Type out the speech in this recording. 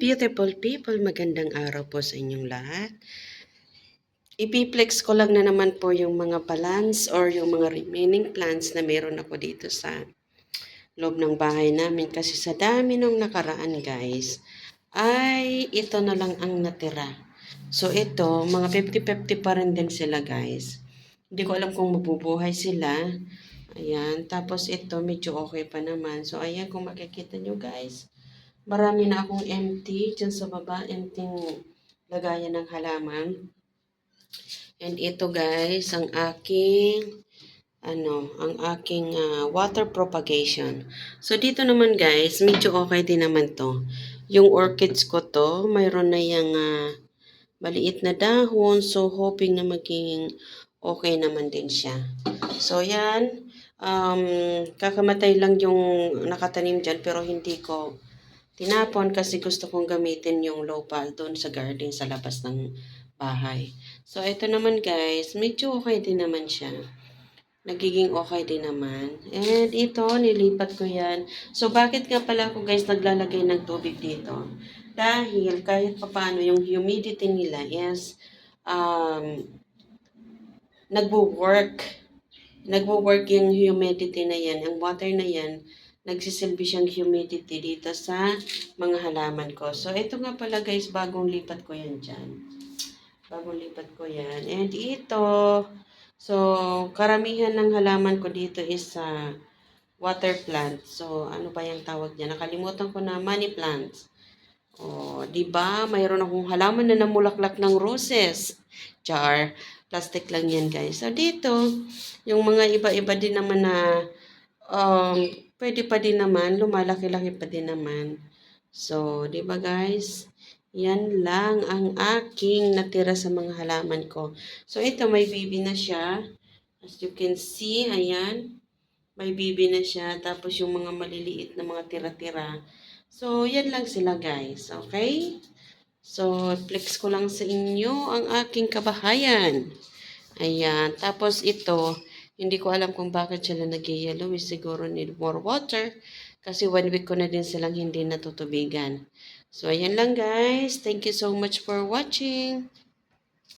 beautiful people, magandang araw po sa inyong lahat. Ipiplex ko lang na naman po yung mga balance or yung mga remaining plants na meron ako dito sa loob ng bahay namin. Kasi sa dami nung nakaraan guys, ay ito na lang ang natira. So ito, mga 50-50 pa rin din sila guys. Hindi ko alam kung mabubuhay sila. Ayan, tapos ito medyo okay pa naman. So ayan, kung makikita nyo guys. Marami na akong empty dyan sa baba, empty lagayan ng halaman. And ito guys, ang aking water propagation. So dito naman guys, medyo okay din naman to. Yung orchids ko to, mayroon na yung maliit na dahon. So hoping na maging okay naman din siya. So yan, kakamatay lang yung nakatanim dyan pero hindi ko tinapon kasi gusto kong gamitin yung lupa doon sa garden sa labas ng bahay. So, ito naman guys, medyo okay din naman siya. Nagiging okay din naman. And ito, nilipat ko yan. So, bakit nga pala ako guys naglalagay ng tubig dito? Dahil kahit papaano yung humidity nila is nagwo-work. Nagwo-work yung humidity na yan, ang water na yan, nagsisilbi siyang humidity dito sa mga halaman ko. So, ito nga pala guys, bagong lipat ko yan dyan. Bagong lipat ko yan. And ito, so, karamihan ng halaman ko dito is sa water plant. So, ano pa yung tawag niya? Nakalimutan ko na money plants. Oh, 'di ba? Mayroon akong halaman na namulaklak ng roses. Char. Plastic lang 'yan, guys. So dito, yung mga iba-iba din naman na pwede pa din naman, lumalaki-laki pa din naman. So, 'di ba, guys? Yan lang ang aking natira sa mga halaman ko. So, ito may baby na siya. As you can see, ayan. May bibi na siya. Tapos yung mga maliliit na mga tira-tira. So, yan lang sila guys. Okay? So, flex ko lang sa inyo ang aking kabahayan. Ayan. Tapos ito, hindi ko alam kung bakit sila nag-yellow. Siguro need more water. Kasi 1 week ko na din silang hindi natutubigan. So, ayan lang guys. Thank you so much for watching.